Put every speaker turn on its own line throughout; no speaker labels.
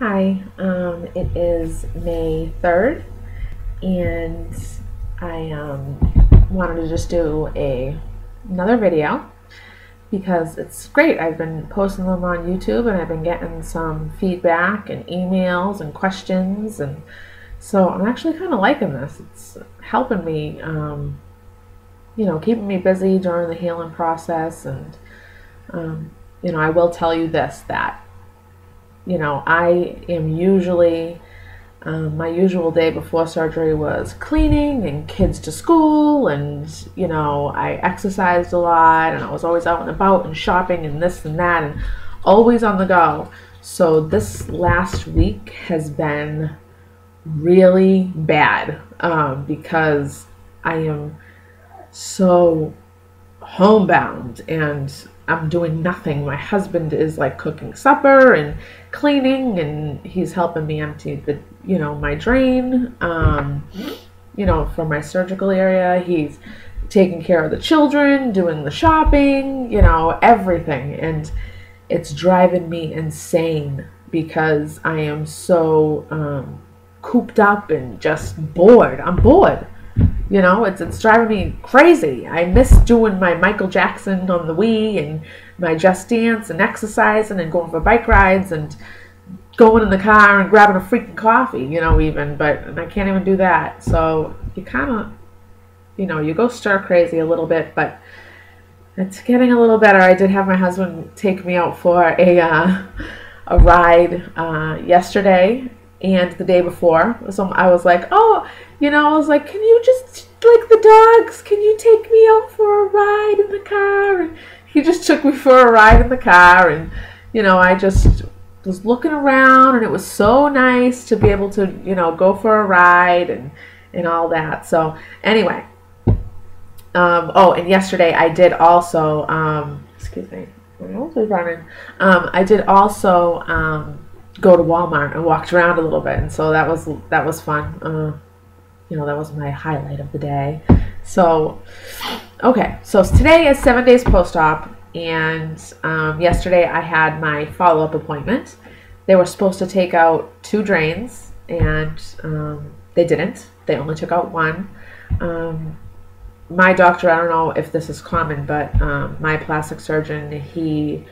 Hi, it is May 3rd, and I wanted to just do another video because it's great. I've been posting them on YouTube and I've been getting some feedback and emails and questions, and so I'm actually kind of liking this. It's helping me, keeping me busy during the healing process, and I will tell you this, that I am usually, my usual day before surgery was cleaning and kids to school, and, I exercised a lot, and I was always out and about and shopping and this and that, and always on the go. So this last week has been really bad because I am so homebound and I'm doing nothing. My husband is like cooking supper and cleaning, and he's helping me empty my drain, from my surgical area. He's taking care of the children, doing the shopping, everything. And it's driving me insane because I am so cooped up and just bored. I'm bored. It's driving me crazy. I miss doing my Michael Jackson on the Wii and my Just Dance and exercising and going for bike rides and going in the car and grabbing a freaking coffee, but I can't even do that. So you kind of, you go stir crazy a little bit, but it's getting a little better. I did have my husband take me out for a ride yesterday and the day before. So I was like, can you just, like the dogs, can you take me out for a ride in the car? And he just took me for a ride in the car, and, I just was looking around, and it was so nice to be able to, go for a ride and all that. So anyway, and yesterday I did also, excuse me, my nose is running. I did also, go to Walmart and walked around a little bit, and so that was fun. That was my highlight of the day. So, okay, so today is 7 days post-op, and yesterday I had my follow-up appointment. They were supposed to take out 2 drains, and they didn't. They only took out 1. My doctor, I don't know if this is common, but my plastic surgeon, he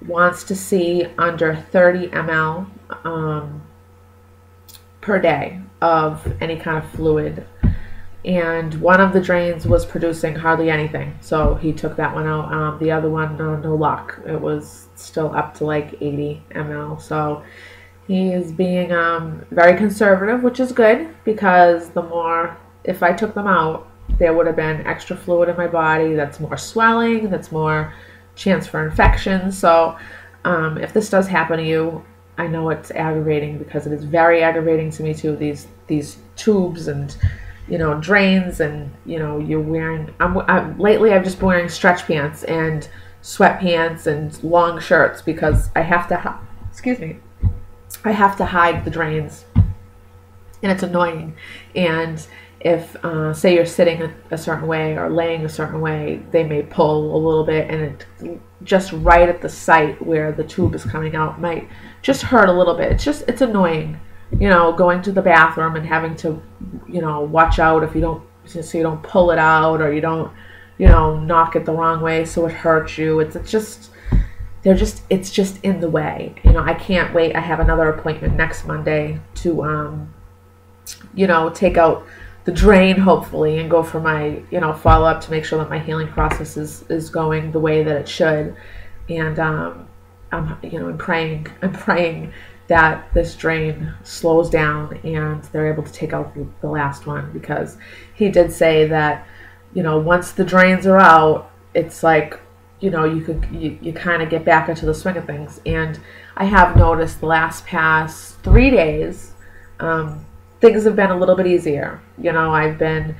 wants to see under 30 ml per day of any kind of fluid, and one of the drains was producing hardly anything, so he took that one out. The other one, no luck. It was still up to like 80 ml. So he is being very conservative, which is good, because if I took them out, there would have been extra fluid in my body. That's more swelling, that's more chance for infection. So if this does happen to you, I know it's aggravating, because it is very aggravating to me too. These tubes and drains, and you're wearing. Lately I've just been wearing stretch pants and sweatpants and long shirts because I have to. Excuse me. I have to hide the drains, and it's annoying. And if say you're sitting a certain way or laying a certain way, they may pull a little bit, and it just right at the site where the tube is coming out might just hurt a little bit. It's annoying, going to the bathroom and having to, watch out if you don't, so you don't pull it out, or you don't, knock it the wrong way so it hurts you. It's just in the way. I can't wait. I have another appointment next Monday to, take out the drain, hopefully, and go for my, follow-up to make sure that my healing process is going the way that it should. And I'm praying that this drain slows down and they're able to take out the last one, because he did say that, once the drains are out, it's like, you kind of get back into the swing of things. And I have noticed the past 3 days, things have been a little bit easier. I've been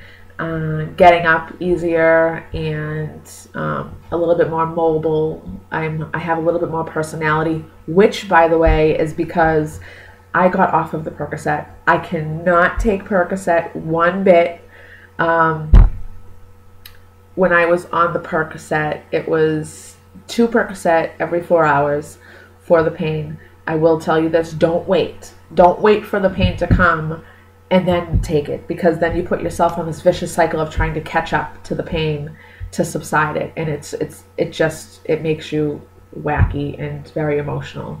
getting up easier and a little bit more mobile. I have a little bit more personality, which, by the way, is because I got off of the Percocet. I cannot take Percocet one bit. When I was on the Percocet, it was 2 Percocet every 4 hours for the pain. I will tell you this, don't wait. Don't wait for the pain to come and then take it, because then you put yourself on this vicious cycle of trying to catch up to the pain to subside it, and it makes you wacky and very emotional.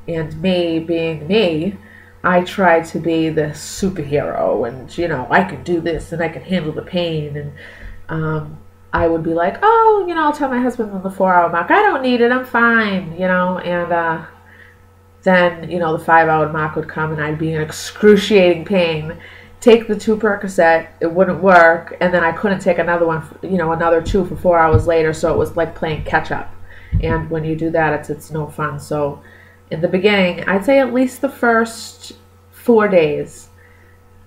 And me being me, I tried to be the superhero, and I can do this and I can handle the pain, and I would be like, oh, I'll tell my husband on the 4-hour mark, I don't need it, I'm fine, and then, the 5-hour mark would come and I'd be in excruciating pain. Take the 2 Percocet, it wouldn't work, and then I couldn't take another one, another 2 for 4 hours later, so it was like playing catch up. And when you do that, it's no fun. So in the beginning, I'd say at least the first 4 days,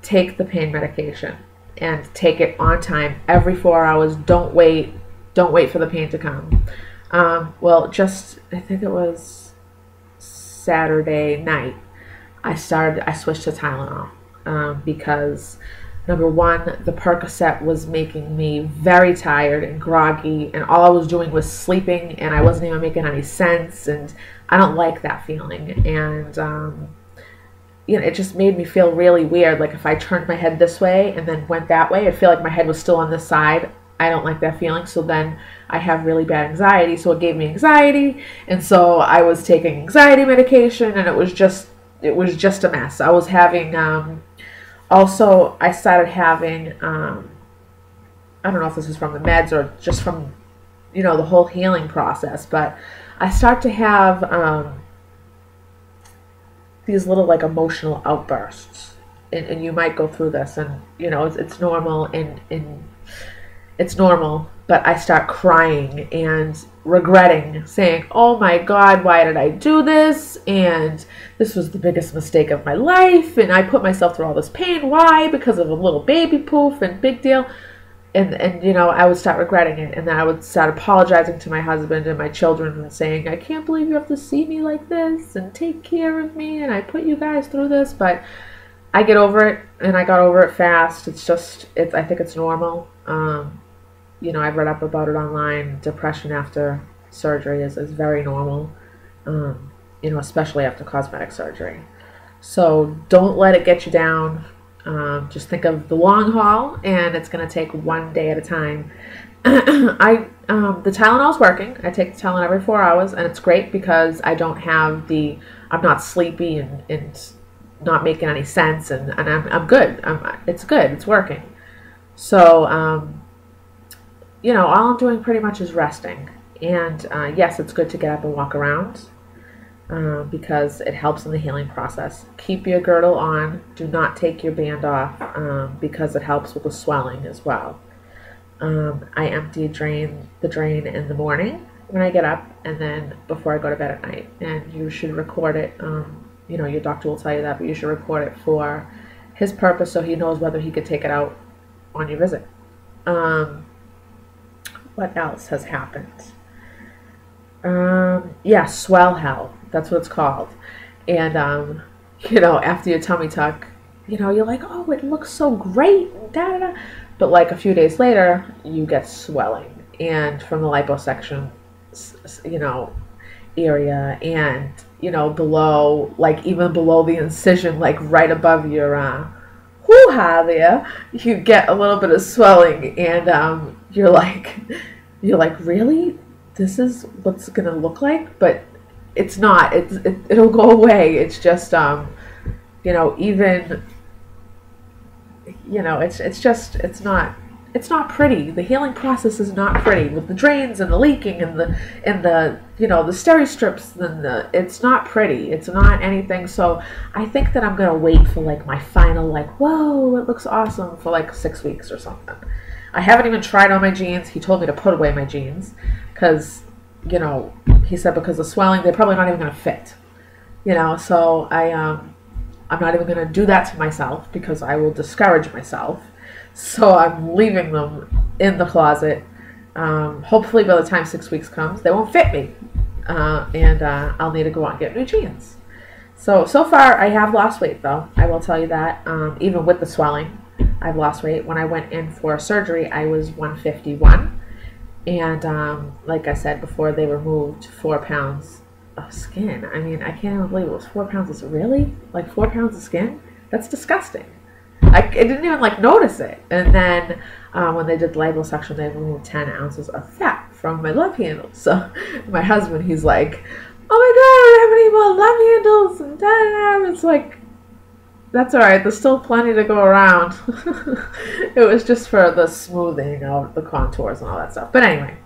take the pain medication and take it on time every 4 hours. Don't wait for the pain to come. I think it was Saturday night, I switched to Tylenol because, number one, the Percocet was making me very tired and groggy, and all I was doing was sleeping, and I wasn't even making any sense, and I don't like that feeling. And it just made me feel really weird. Like if I turned my head this way and then went that way, I feel like my head was still on this side. I don't like that feeling. So then I have really bad anxiety. So it gave me anxiety. And so I was taking anxiety medication, and it was just a mess. I was having, also I started having, I don't know if this is from the meds or just from, the whole healing process, but I start to have, these little like emotional outbursts, and you might go through this, and it's normal, and it's normal, but I start crying and regretting, saying, oh my God, why did I do this? And this was the biggest mistake of my life, and I put myself through all this pain. Why? Because of a little baby poof, and big deal. And I would start regretting it, and then I would start apologizing to my husband and my children and saying, I can't believe you have to see me like this and take care of me, and I put you guys through this. But I get over it, and I got over it fast. I think it's normal. I've read up about it online. Depression after surgery is very normal, especially after cosmetic surgery. So don't let it get you down. Just think of the long haul, and it's going to take one day at a time. The Tylenol's working. I take the Tylenol every 4 hours, and it's great because I'm not sleepy and not making any sense, and I'm good. It's good. It's working. So, all I'm doing pretty much is resting. And yes, it's good to get up and walk around because it helps in the healing process. Keep your girdle on. Do not take your band off because it helps with the swelling as well. I empty the drain in the morning when I get up, and then before I go to bed at night. And you should record it. Your doctor will tell you that, but you should record it for his purpose so he knows whether he could take it out on your visit. What else has happened? Swell hell. That's what it's called. And, after your tummy tuck, you're like, oh, it looks so great. Da, da, da. But like a few days later, you get swelling. And from the liposuction, area, and, below, like even below the incision, like right above your, hoo-ha there, you get a little bit of swelling, and, you're like, really? This is what's gonna look like? But it's not. It'll go away. It's just it's not pretty. The healing process is not pretty with the drains and the leaking and the the steri strips, and it's not pretty. It's not anything. So I think that I'm gonna wait for like my final whoa, it looks awesome for 6 weeks or something. I haven't even tried on my jeans. He told me to put away my jeans because, he said because of swelling, they're probably not even going to fit. So I'm not even going to do that to myself because I will discourage myself. So I'm leaving them in the closet. Hopefully by the time 6 weeks comes, they won't fit me. And I'll need to go out and get new jeans. So far I have lost weight though. I will tell you that. Even with the swelling, I've lost weight. When I went in for surgery, I was 151. And like I said before, they removed 4 pounds of skin. I mean, I can't even believe it was 4 pounds. Is really like 4 pounds of skin? That's disgusting. I didn't even like notice it. And then when they did the liposuction, they removed 10 ounces of fat from my love handles. So my husband, he's like, "Oh my God, I don't have any more love handles." And da-da-da. It's like, that's all right. There's still plenty to go around. It was just for the smoothing of the contours and all that stuff. But anyway,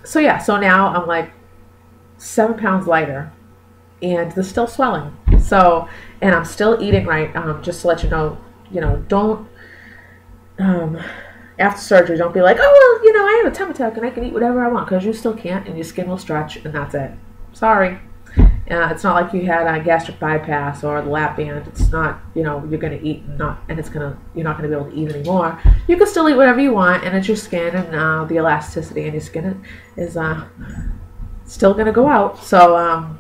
so yeah. So now I'm like 7 pounds lighter, and there's still swelling. So, and I'm still eating right. Just to let you know, don't after surgery, don't be like, "Oh well, I have a tummy tuck and I can eat whatever I want," because you still can't, and your skin will stretch, and that's it. Sorry. It's not like you had a gastric bypass or the lap band. It's not, you're going to eat you're not going to be able to eat anymore. You can still eat whatever you want, and it's your skin, and the elasticity in your skin is still going to go out. So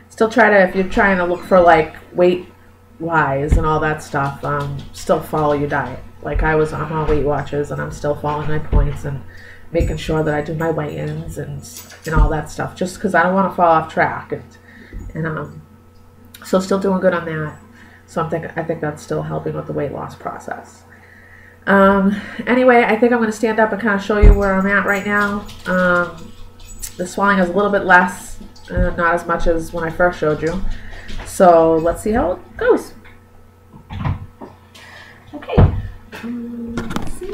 still if you're trying to look for like weight wise and all that stuff, still follow your diet. Like I'm on Weight Watchers, and I'm still following my points and making sure that I do my weigh-ins and all that stuff, just because I don't want to fall off track, and so still doing good on that. So I think that's still helping with the weight loss process. Anyway, I think I'm going to stand up and kind of show you where I'm at right now. The swelling is a little bit less, not as much as when I first showed you. So let's see how it goes. Okay. Let's see.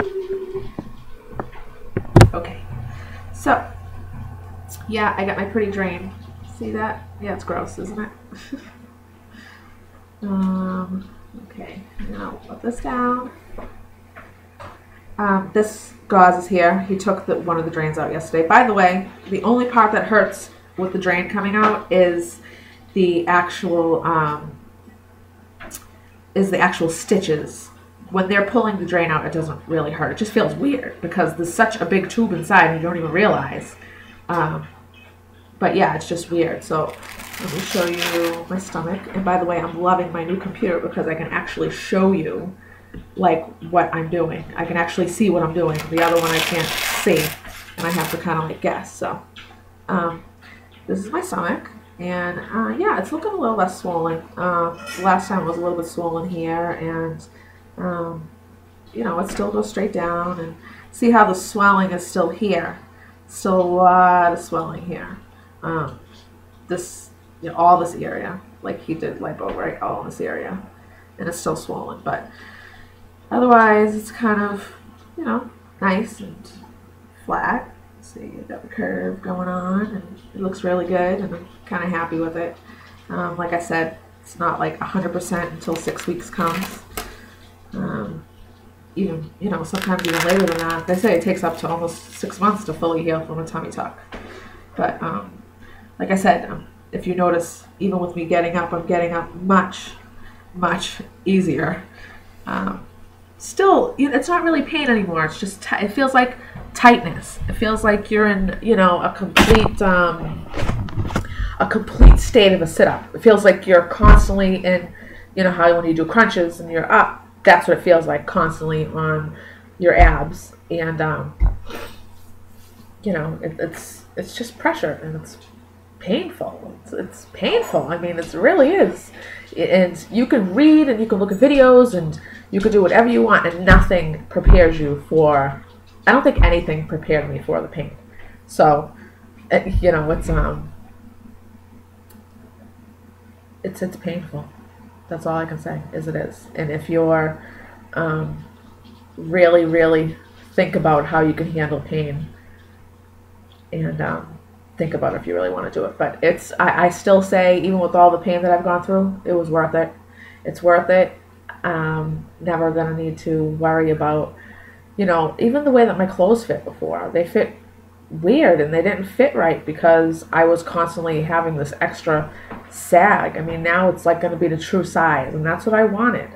Okay, so yeah, I got my pretty drain. See that? Yeah, it's gross, isn't it? Okay, now put this down. This gauze is here. He took one of the drains out yesterday. By the way, the only part that hurts with the drain coming out is the actual stitches. When they're pulling the drain out, it doesn't really hurt. It just feels weird because there's such a big tube inside and you don't even realize. But yeah, it's just weird. So let me show you my stomach. And by the way, I'm loving my new computer because I can actually show you like what I'm doing. I can actually see what I'm doing. The other one I can't see, and I have to kind of like guess. So this is my stomach. And yeah, it's looking a little less swollen. Last time it was a little bit swollen here, and it still goes straight down. And see how the swelling is still here. Still a lot of swelling here. All this area, like he did lipo, right? All this area, and it's still swollen, but otherwise it's kind of, nice and flat. See, you got the curve going on, and it looks really good, and I'm kind of happy with it. Like I said, it's not like 100% until 6 weeks comes. Even, sometimes even later than that. They say it takes up to almost 6 months to fully heal from a tummy tuck. But like I said, if you notice, even with me getting up, I'm getting up much, much easier. Still, it's not really pain anymore. It's just, it feels like tightness. It feels like you're in, a complete state of a sit-up. It feels like you're constantly in, how when you do crunches and you're up, that's what it feels like, constantly on your abs. And, it's just pressure, and it's painful. It's painful. I mean, it really is. And you can read and you can look at videos and you can do whatever you want, and nothing prepares you for, I don't think anything prepared me for the pain. So, it's painful. That's all I can say, is it is. And if you're really, really think about how you can handle pain, and think about if you really want to do it. But I still say, even with all the pain that I've gone through, it was worth it. It's worth it. Never gonna need to worry about, even the way that my clothes fit before. They fit weird, and they didn't fit right because I was constantly having this extra sag. I mean, now it's like going to be the true size, and that's what I wanted.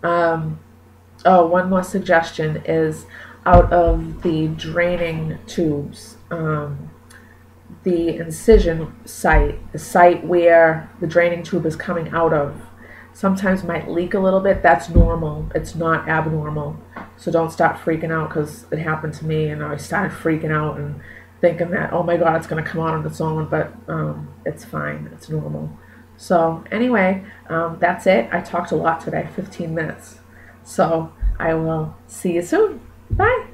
Oh, one more suggestion is, out of the draining tubes, the incision site, the site where the draining tube is coming out of, sometimes might leak a little bit. That's normal. It's not abnormal. So don't start freaking out, because it happened to me, and I started freaking out, and thinking that, oh my God, it's going to come out on its own, but it's fine. It's normal. So anyway, that's it. I talked a lot today, 15 minutes. So I will see you soon. Bye.